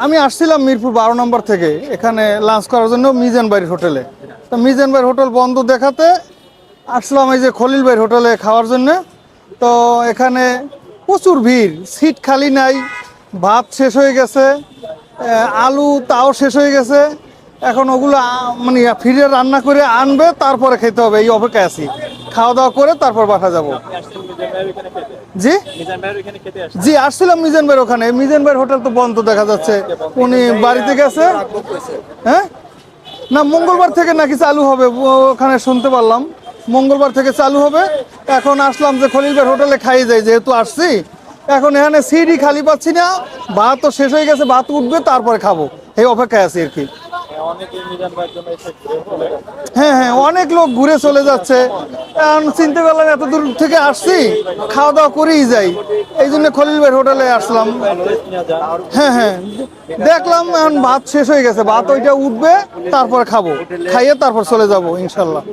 আমি আসছিলাম মিরপুর 12 নম্বর থেকে এখানে লাঞ্চ করার জন্য মিজান ভাইয়ের হোটেলে। তো মিজান ভাইয়ের হোটেল বন্ধ দেখাতে আসলাম এই যে খলিল ভাইয়ের হোটেলে খাওয়ার জন্য। তো এখানে প্রচুর ভিড়, সিট খালি নাই, ভাত শেষ হয়ে গেছে, আলু তাও শেষ হয়ে গেছে। এখন ওগুলো মানে ফিরে রান্না করে আনবে, তারপরে খেতে হবে, এই অপেক্ষায় আছি। খাওয়া দাওয়া করে তারপর বাসা যাব। জি জি, আসছিলাম মিজান ভাইয়ের ওখানে। মিজান ভাইয়ের হোটেল তো বন্ধ দেখা যাচ্ছে, উনি বাড়িতে গেছে। হ্যাঁ, না মঙ্গলবার থেকে নাকি চালু হবে, ওখানে শুনতে পারলাম মঙ্গলবার থেকে চালু হবে। এখন আসলাম যে খলিল ভাইয়ের হোটেলে খাই যাই, যেহেতু আসছি। এখন এখানে সিটই খালি পাচ্ছি না, ভাত তো শেষ হয়ে গেছে, ভাত উঠবে তারপরে খাবো, এই অপেক্ষায় আছি আর কি। হ্যাঁ হ্যাঁ, অনেক লোক ঘুরে চলে যাচ্ছে। এখন চিন্তা করলাম এত দূর থেকে আসছি, খাওয়া দাওয়া করেই যাই, এই জন্য খলিল ভাইয়ের হোটেলে আসলাম। হ্যাঁ হ্যাঁ, দেখলাম এখন ভাত শেষ হয়ে গেছে, ভাত ওইটা উঠবে তারপর খাবো, খাইয়ে তারপর চলে যাব ইনশাল্লাহ।